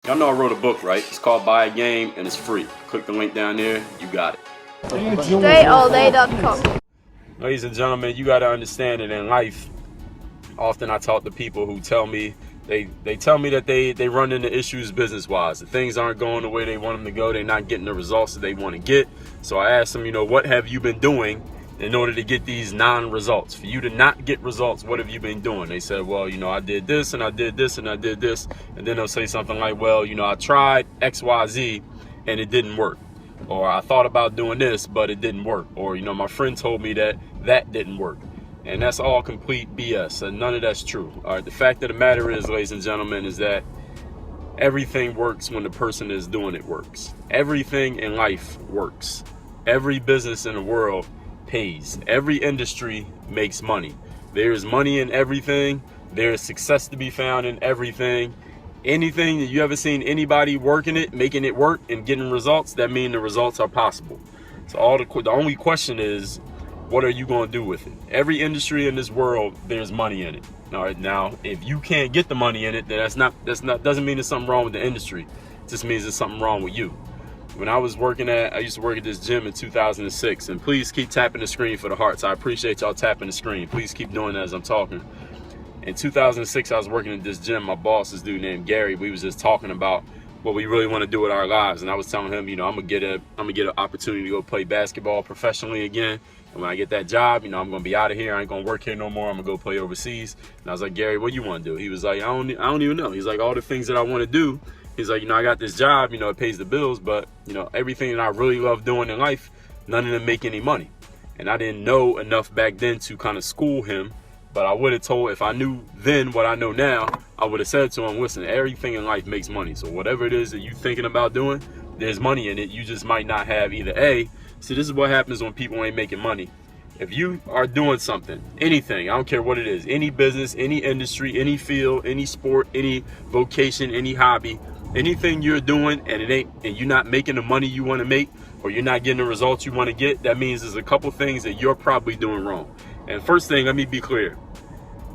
Y'all know I wrote a book, right? It's called Buy a Game, and it's free. Click the link down there, you got it. DreAllDay.com. Ladies and gentlemen, you got to understand that in life, often I talk to people who tell me, they tell me that they run into issues business-wise. That things aren't going the way they want them to go. They're not getting the results that they want to get. So I asked them, what have you been doing in order to get these non-results? For you to not get results, what have you been doing? They said, well, I did this and I did this and I did this. And then they'll say something like, well, I tried X, Y, Z and it didn't work. Or I thought about doing this, but it didn't work. Or, my friend told me that didn't work. And that's all complete BS. And none of that's true. All right. The fact of the matter is, ladies and gentlemen, is that everything works when the person is doing it works. Everything in life works. Every business in the world pays. Every industry makes money. There's money in everything. There's success to be found in everything. Anything that you ever seen anybody working it, making it work and getting results, that means the results are possible. So the only question is, what are you going to do with it? Every industry in this world, there's money in it. All right. Now, if you can't get the money in it, then doesn't mean there's something wrong with the industry. It just means there's something wrong with you. When I used to work at this gym in 2006, and please keep tapping the screen for the hearts. I appreciate y'all tapping the screen. Please keep doing that as I'm talking. In 2006, I was working at this gym. My boss, this dude named Gary, we was just talking about what we really want to do with our lives. And I was telling him, I'm gonna get an opportunity to go play basketball professionally again. And when I get that job, I'm gonna be out of here. I ain't gonna work here no more. I'm gonna go play overseas. And I was like, Gary, what do you want to do? He was like, I don't even know. He's like, all the things that I want to do. He's like, I got this job, it pays the bills, but everything that I really love doing in life, none of them make any money. And I didn't know enough back then to kind of school him. But I would have told, if I knew then what I know now, I would have said to him, listen, everything in life makes money. So whatever it is that you're thinking about doing, there's money in it. You just might not have either A. See, this is what happens when people ain't making money. If you are doing something, anything, I don't care what it is, any business, any industry, any field, any sport, any vocation, any hobby, anything you're doing and you're not making the money you want to make, or you're not getting the results you want to get, that means there's a couple things that you're probably doing wrong. And first thing, let me be clear.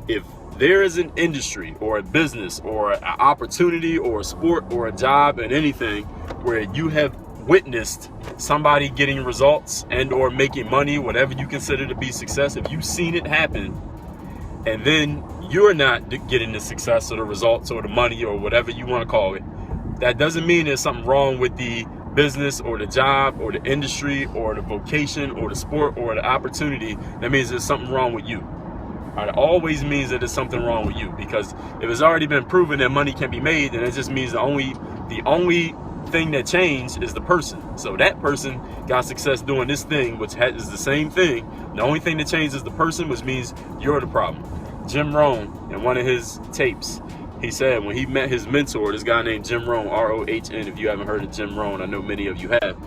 If there is an industry or a business or an opportunity or a sport or a job and anything where you have witnessed somebody getting results and or making money, whatever you consider to be success, if you've seen it happen and then you're not getting the success or the results or the money or whatever you want to call it, that doesn't mean there's something wrong with the business or the job or the industry or the vocation or the sport or the opportunity. That means there's something wrong with you. It always means that there's something wrong with you, because if it's already been proven that money can be made, then it just means the only thing that changed is the person. So that person got success doing this thing, which is the same thing. The only thing that changed is the person, which means you're the problem. Jim Rohn, in one of his tapes, he said when he met his mentor, this guy named Jim Rohn, R-O-H-N, if you haven't heard of Jim Rohn, I know many of you have.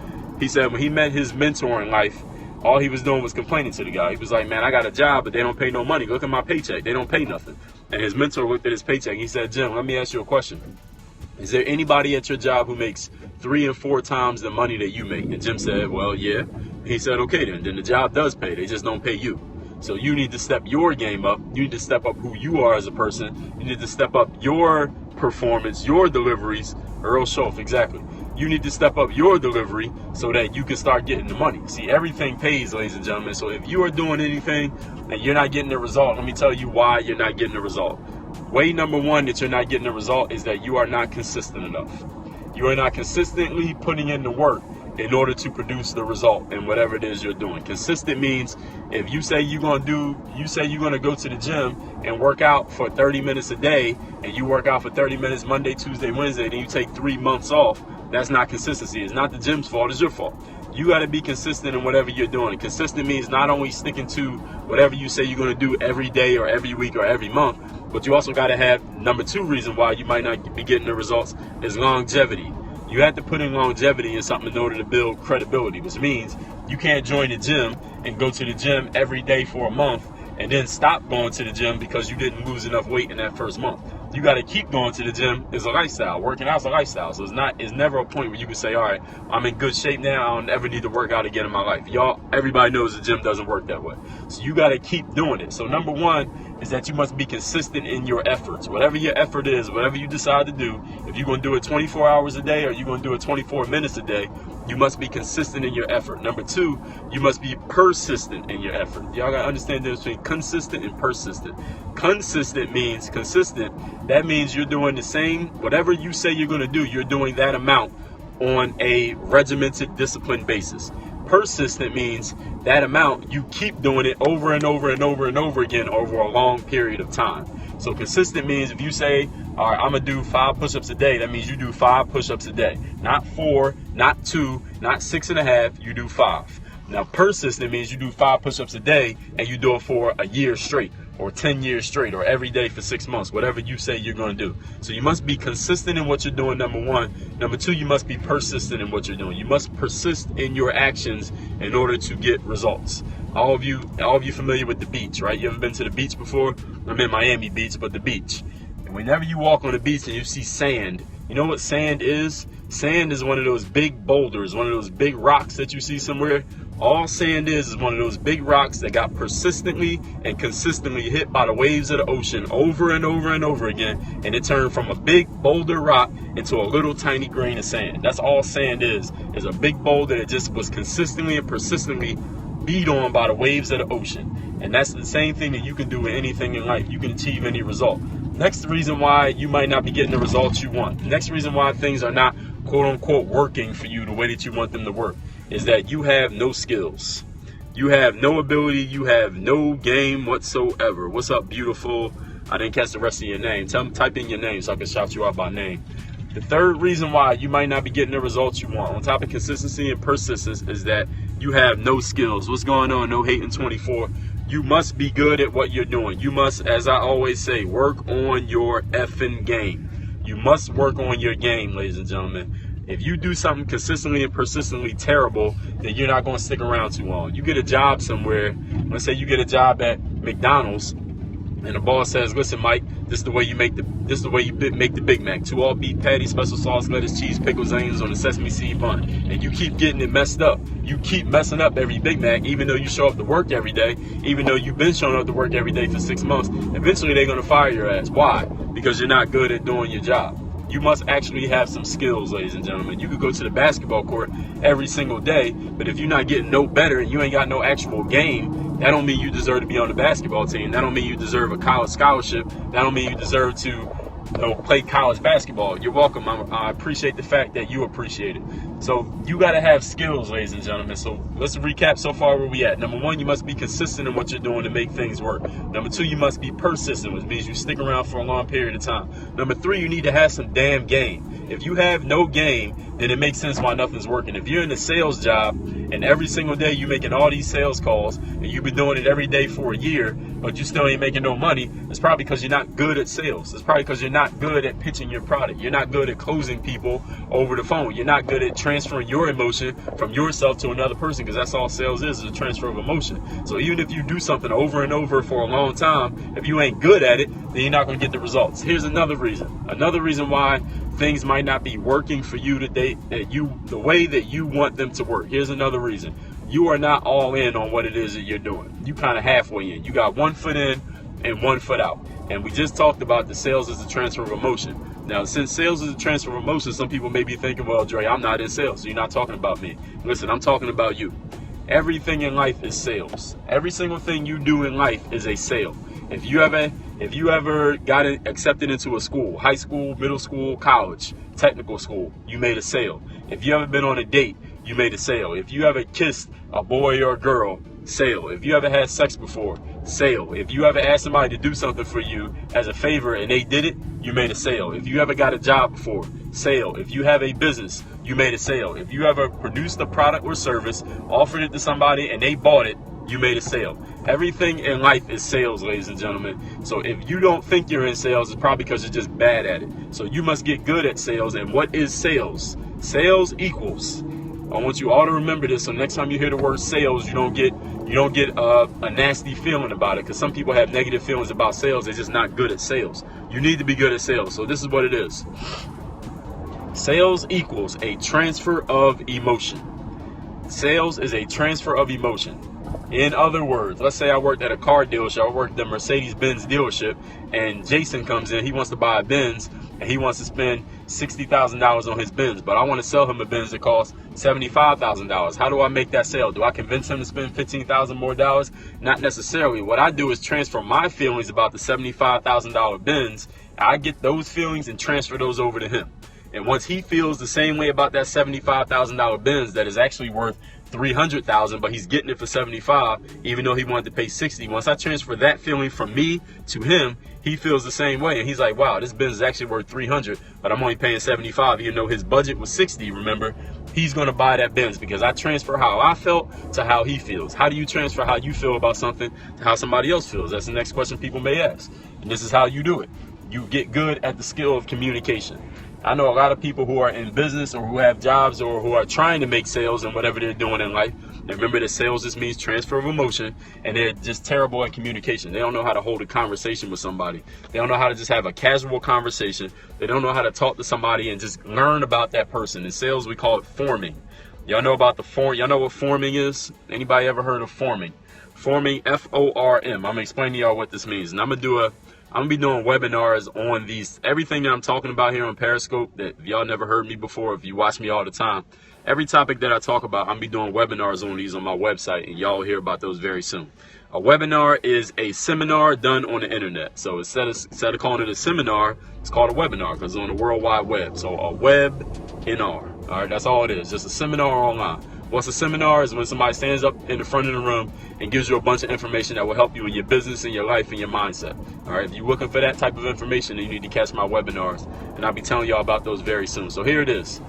He said when he met his mentor in life, all he was doing was complaining to the guy. He was like, man, I got a job, but they don't pay no money. Look at my paycheck. They don't pay nothing. And his mentor looked at his paycheck. He said, Jim, let me ask you a question. Is there anybody at your job who makes 3 and 4 times the money that you make? And Jim said, well, yeah. He said, okay, then the job does pay. They just don't pay you. So you need to step your game up. You need to step up who you are as a person. You need to step up your performance, your deliveries. Earl Schoff, exactly. You need to step up your delivery so that you can start getting the money. See, everything pays, ladies and gentlemen. So if you are doing anything and you're not getting the result, let me tell you why you're not getting the result. Way number one that you're not getting the result is that you are not consistent enough. You are not consistently putting in the work in order to produce the result in whatever it is you're doing. Consistent means if you say you're going to go to the gym and work out for 30 minutes a day, and you work out for 30 minutes Monday, Tuesday, Wednesday, and you take 3 months off, that's not consistency. It's not the gym's fault, it's your fault. You got to be consistent in whatever you're doing. Consistent means not only sticking to whatever you say you're going to do every day or every week or every month, but you also got to have number 2 reason why you might not be getting the results is longevity. You have to put in longevity in something in order to build credibility, which means you can't join the gym and go to the gym every day for a month and then stop going to the gym because you didn't lose enough weight in that first month. You got to keep going to the gym. It's a lifestyle. Working out's a lifestyle. So it's never a point where you can say, all right, I'm in good shape now. I don't ever need to work out again in my life. Everybody knows the gym doesn't work that way. So you got to keep doing it. So number 1, is that you must be consistent in your efforts. Whatever your effort is, whatever you decide to do, if you're going to do it 24 hours a day or you're going to do it 24 minutes a day, you must be consistent in your effort. Number two, you must be persistent in your effort. Y'all got to understand the difference between consistent and persistent. Consistent means consistent. That means you're doing the same, whatever you say you're going to do, you're doing that amount on a regimented, disciplined basis. Persistent means that amount, you keep doing it over and over and over and over again over a long period of time. So consistent means if you say, all right, I'm going to do 5 push-ups a day, that means you do 5 push-ups a day. Not 4, not 2, not 6.5, you do 5. Now, persistent means you do 5 push-ups a day and you do it for a year straight or 10 years straight or every day for 6 months, whatever you say you're going to do. So you must be consistent in what you're doing, number one. Number two, you must be persistent in what you're doing. You must persist in your actions in order to get results. All of you familiar with the beach, right? You ever been to the beach before? I'm in Miami Beach, but the beach. And whenever you walk on the beach and you see sand, you know what sand is? Sand is one of those big boulders, one of those big rocks that you see somewhere. All sand is one of those big rocks that got persistently and consistently hit by the waves of the ocean over and over and over again, and it turned from a big boulder rock into a little tiny grain of sand. That's all sand is a big boulder that just was consistently and persistently beat on by the waves of the ocean. And that's the same thing that you can do with anything in life. You can achieve any result. Next reason why you might not be getting the results you want. Next reason why things are not quote unquote working for you the way that you want them to work is that you have no skills. You have no ability. You have no game whatsoever. What's up, beautiful? I didn't catch the rest of your name. Type in your name so I can shout you out by name. The third reason why you might not be getting the results you want, on top of consistency and persistence, is that you have no skills. What's going on? No Hating 24. You must be good at what you're doing. You must, as I always say, work on your effing game. You must work on your game, ladies and gentlemen. If you do something consistently and persistently terrible, then you're not going to stick around too long. You get a job somewhere. Let's say you get a job at McDonald's, and the boss says, "Listen, Mike, this is the way you make the Big Mac: 2 all beef patties, special sauce, lettuce, cheese, pickles, onions on a sesame seed bun." And you keep getting it messed up. You keep messing up every Big Mac, even though you show up to work every day, even though you've been showing up to work every day for 6 months. Eventually, they're going to fire your ass. Why? Because you're not good at doing your job. You must actually have some skills, ladies and gentlemen. You could go to the basketball court every single day, but if you're not getting no better and you ain't got no actual game, that don't mean you deserve to be on the basketball team. That don't mean you deserve a college scholarship. That don't mean you deserve to play college basketball. You're welcome. I appreciate the fact that you appreciate it. So you got to have skills, ladies and gentlemen. So let's recap so far where we at. Number one, you must be consistent in what you're doing to make things work. Number two, you must be persistent, which means you stick around for a long period of time. Number three, you need to have some damn game. If you have no game, then it makes sense why nothing's working. If you're in a sales job and every single day you're making all these sales calls and you've been doing it every day for a year, but you still ain't making no money, it's probably because you're not good at sales. It's probably because you're not good at pitching your product. You're not good at closing people over the phone. You're not good at transferring your emotion from yourself to another person, because that's all sales is a transfer of emotion. So even if you do something over and over for a long time, if you ain't good at it, then you're not going to get the results. Here's another reason. Another reason why things might not be working for you today, the way that you want them to work. Here's another reason. You are not all in on what it is that you're doing. You kind of halfway in. You got 1 foot in and 1 foot out. And we just talked about the sales as a transfer of emotion. Now, since sales is a transfer of emotion, some people may be thinking, well, Dre, I'm not in sales, so you're not talking about me. Listen, I'm talking about you. Everything in life is sales. Every single thing you do in life is a sale. If you ever got accepted into a school, high school, middle school, college, technical school, you made a sale. If you ever been on a date, you made a sale. If you ever kissed a boy or a girl, sale. If you ever had sex before, sale. If you ever asked somebody to do something for you as a favor and they did it, you made a sale. If you ever got a job before, sale. If you have a business, you made a sale. If you ever produced a product or service, offered it to somebody and they bought it, you made a sale. Everything in life is sales, ladies and gentlemen. So if you don't think you're in sales, it's probably because you're just bad at it. So you must get good at sales. And what is sales? Sales equals. I want you all to remember this, so next time you hear the word sales, you don't get a nasty feeling about it, because some people have negative feelings about sales. They're just not good at sales. You need to be good at sales. So this is what it is. Sales equals a transfer of emotion. Sales is a transfer of emotion. In other words, let's say I worked at a car dealership, I worked at a Mercedes-Benz dealership, and Jason comes in, he wants to buy a Benz, and he wants to spend $60,000 on his Benz, but I want to sell him a Benz that costs $75,000. How do I make that sale? Do I convince him to spend $15,000 more dollars? Not necessarily. What I do is transfer my feelings about the $75,000 Benz. I get those feelings and transfer those over to him. And once he feels the same way about that $75,000 Benz that is actually worth $300,000, but he's getting it for $75,000, even though he wanted to pay $60,000. Once I transfer that feeling from me to him, he feels the same way, and he's like, wow, this Benz is actually worth $300,000, but I'm only paying $75,000, even though his budget was $60,000. Remember, he's going to buy that Benz because I transfer how I felt to how he feels. How do you transfer how you feel about something to how somebody else feels? That's the next question people may ask, and this is how you do it. You get good at the skill of communication. I know a lot of people who are in business or who have jobs or who are trying to make sales and whatever they're doing in life. And remember that sales just means transfer of emotion, and they're just terrible at communication. They don't know how to hold a conversation with somebody. They don't know how to just have a casual conversation. They don't know how to talk to somebody and just learn about that person. In sales, we call it forming. Y'all know about y'all know what forming is? Anybody ever heard of forming? Forming, F-O-R-M. I'm gonna explain to y'all what this means, and I'm gonna be doing webinars on everything that I'm talking about here on Periscope that y'all never heard me before. If you watch me all the time, every topic that I talk about, I'm gonna be doing webinars on these on my website, and y'all will hear about those very soon. A webinar is a seminar done on the internet. So instead of calling it a seminar, it's called a webinar because it's on the World Wide Web. So a webinar. All right, that's all it is. Just a seminar online. What's a seminar is when somebody stands up in the front of the room and gives you a bunch of information that will help you in your business, in your life, and your mindset. All right, if you're looking for that type of information, then you need to catch my webinars, and I'll be telling y'all about those very soon. So here it is.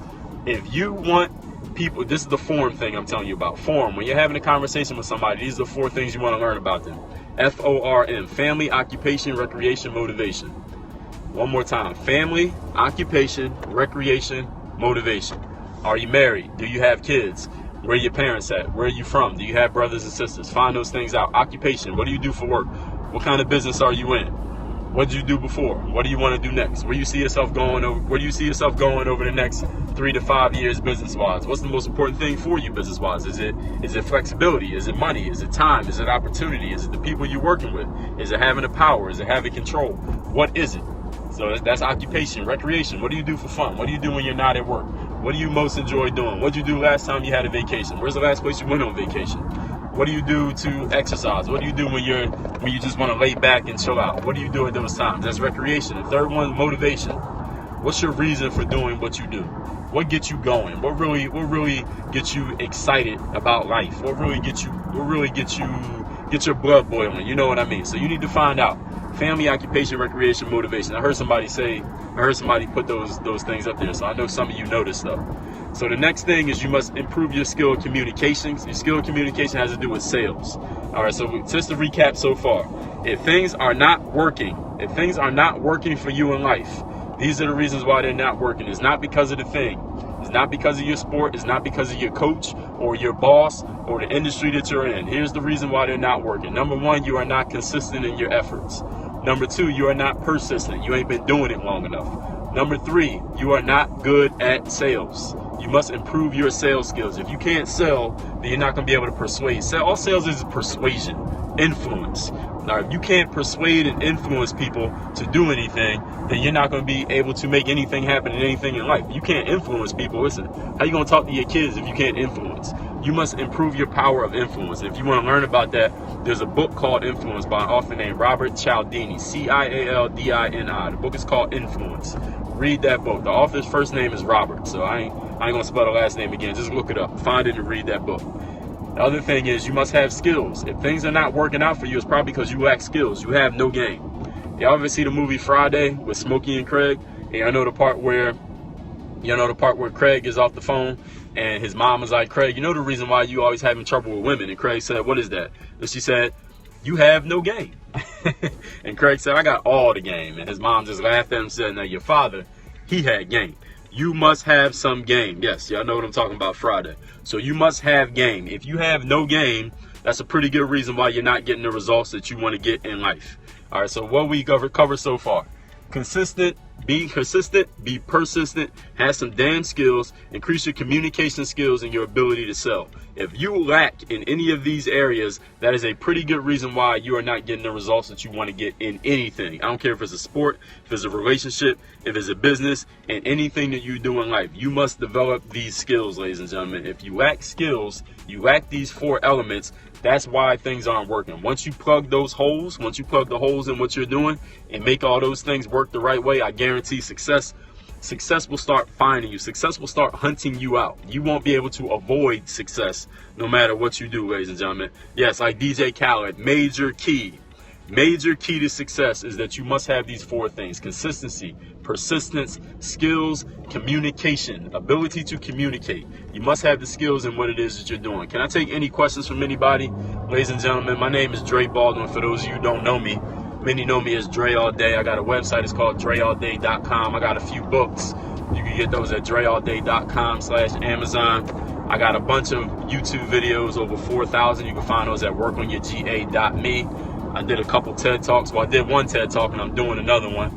If you want people, this is the form thing I'm telling you about. Form. When you're having a conversation with somebody, these are the 4 things you want to learn about them. F-O-R-M. Family, occupation, recreation, motivation. One more time. Family, occupation, recreation, motivation. Are you married? Do you have kids? Where are your parents at? Where are you from? Do you have brothers and sisters? Find those things out. Occupation. What do you do for work? What kind of business are you in? What did you do before? What do you want to do next? Where do you see yourself going over the next 3 to 5 years business-wise? What's the most important thing for you business-wise? Is it flexibility? Is it money? Is it time? Is it opportunity? Is it the people you're working with? Is it having the power? Is it having control? What is it? So that's occupation. Recreation. What do you do for fun? What do you do when you're not at work? What do you most enjoy doing? What did you do last time you had a vacation? Where's the last place you went on vacation? What do you do to exercise? What do you do when you just want to lay back and chill out? What do you do at those times? That's recreation. The third one, motivation. What's your reason for doing what you do? What gets you going? What really gets you excited about life? What really gets your blood boiling? You know what I mean? So you need to find out. Family, occupation, recreation, motivation. I heard somebody put those things up there, so I know some of you know this stuff. So the next thing is you must improve your skill of communication. Your skill of communication has to do with sales. All right, so just to recap so far, if things are not working for you in life, these are the reasons why they're not working. It's not because of the thing. It's not because of your sport. It's not because of your coach or your boss or the industry that you're in. Here's the reason why they're not working. Number 1, you are not consistent in your efforts. Number 2, you are not persistent. You ain't been doing it long enough. Number 3, you are not good at sales. You must improve your sales skills. If you can't sell, then you're not going to be able to persuade. All sales is persuasion, influence. Now, if you can't persuade and influence people to do anything, then you're not going to be able to make anything happen in anything in life. You can't influence people. Listen, how you going to talk to your kids if you can't influence? You must improve your power of influence. If you want to learn about that, there's a book called Influence by an author named Robert Cialdini, Cialdini. The book is called Influence. Read that book. The author's first name is Robert, so I ain't going to spell the last name again. Just look it up. Find it and read that book. The other thing is you must have skills. If things are not working out for you, it's probably because you lack skills. You have no game. Y'all ever see the movie Friday with Smokey and Craig? And I know the part where Craig is off the phone and his mom was like, Craig, you know the reason why you always having trouble with women? And Craig said, what is that? And she said, you have no game. And Craig said, I got all the game. And his mom just laughed at him and said, now your father, he had game. You must have some game. Yes, y'all know what I'm talking about, Friday. So you must have game. If you have no game, that's a pretty good reason why you're not getting the results that you want to get in life. All right, so what we covered so far: consistent, Be consistent, be persistent, have some damn skills, increase your communication skills and your ability to sell. If you lack in any of these areas, that is a pretty good reason why you are not getting the results that you want to get in anything. I don't care if it's a sport, if it's a relationship, if it's a business, and anything that you do in life. You must develop these skills, ladies and gentlemen. If you lack skills, you lack these 4 elements, that's why things aren't working. Once you plug those holes, once you plug the holes in what you're doing and make all those things work the right way, I guarantee success. Success will start finding you. Success will start hunting you out. You won't be able to avoid success no matter what you do, ladies and gentlemen. Yes, like DJ Khaled, major key to success is that you must have these 4 things: consistency, persistence, skills, communication, ability to communicate. You must have the skills in what it is that you're doing. Can I take any questions from anybody? Ladies and gentlemen, my name is Dre Baldwin. For those of you who don't know me, many know me as Dre All Day. I got a website. It's called dreallday.com. I got a few books. You can get those at dreallday.com/Amazon. I got a bunch of YouTube videos, over 4,000. You can find those at workonyourga.me. I did a couple TED Talks. Well, I did one TED Talk and I'm doing another one.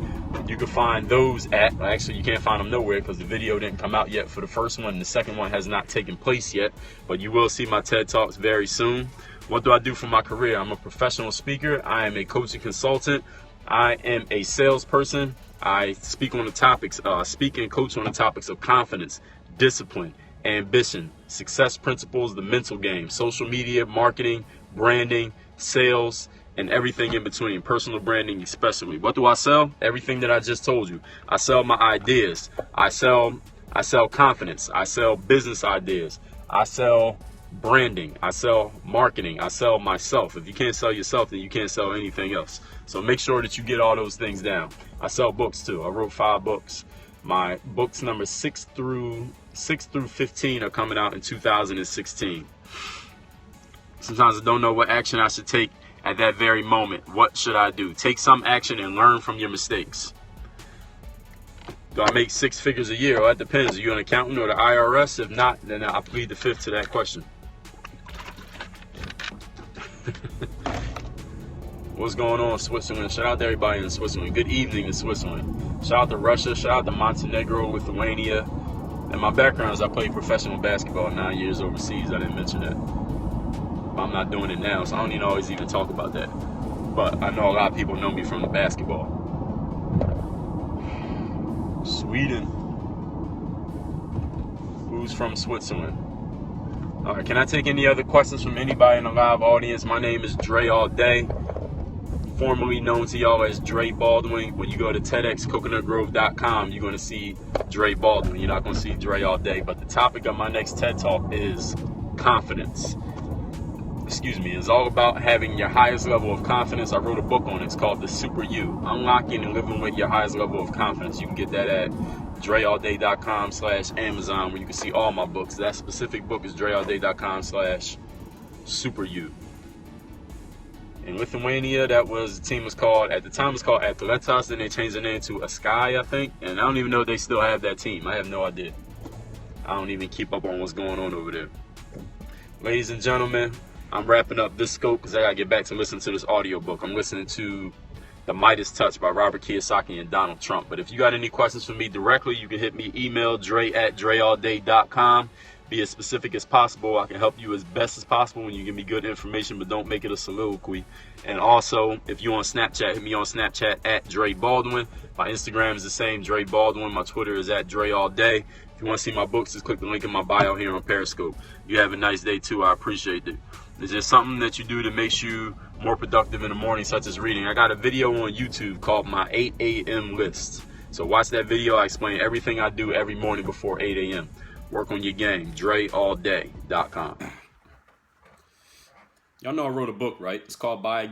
You can find those at, actually you can't find them nowhere because the video didn't come out yet for the first one. The second one has not taken place yet, but you will see my TED Talks very soon. What do I do for my career? I'm a professional speaker. I am a coaching consultant. I am a salesperson. I speak on the topics, speak and coach on the topics of confidence, discipline, ambition, success principles, the mental game, social media, marketing, branding, sales, and everything in between, personal branding especially. What do I sell? Everything that I just told you. I sell my ideas. I sell confidence. I sell business ideas. I sell branding. I sell marketing. I sell myself. If you can't sell yourself, then you can't sell anything else. So make sure that you get all those things down. I sell books too. I wrote 5 books. My books number 6 through 15 are coming out in 2016. Sometimes I don't know what action I should take at that very moment. What should I do? Take some action and learn from your mistakes. Do I make 6 figures a year? Well, that depends. Are you an accountant or the IRS? If not, then I plead the 5th to that question. What's going on, Switzerland? Shout out to everybody in Switzerland. Good evening to Switzerland. Shout out to Russia. Shout out to Montenegro, Lithuania. And my background is I played professional basketball 9 years overseas. I didn't mention that. I'm not doing it now, so I don't always even talk about that. But I know a lot of people know me from the basketball. Sweden. Who's from Switzerland? All right, can I take any other questions from anybody in the live audience? My name is Dre All Day, formerly known to y'all as Dre Baldwin. When you go to TEDxCoconutgrove.com, you're going to see Dre Baldwin. You're not going to see Dre All Day. But the topic of my next TED Talk is confidence. It's all about having your highest level of confidence. I wrote a book on it. It's called The Super You. Unlocking and living with your highest level of confidence. You can get that at dreallday.com/Amazon, where you can see all my books. That specific book is dreallday.com/superyou. In Lithuania, that was, the team was called, at the time it was called Atletas, then they changed the name to Askai, I think. And I don't even know if they still have that team. I have no idea. I don't even keep up on what's going on over there. Ladies and gentlemen, I'm wrapping up this scope because I gotta get back to listening to this audio book. I'm listening to The Midas Touch by Robert Kiyosaki and Donald Trump. But if you got any questions for me directly, you can hit me, email dre@dreallday.com. Be as specific as possible. I can help you as best as possible when you give me good information, but don't make it a soliloquy. And also, if you're on Snapchat, hit me on Snapchat @Dre Baldwin. My Instagram is the same, Dre Baldwin. My Twitter is @Dre All Day. If you want to see my books, just click the link in my bio here on Periscope. You have a nice day too. I appreciate it. Is there something that you do that makes you more productive in the morning, such as reading? I got a video on YouTube called My 8 a.m. List. So watch that video. I explain everything I do every morning before 8 a.m. Work on your game. DreAllDay.com. Y'all know I wrote a book, right? It's called Buy Again.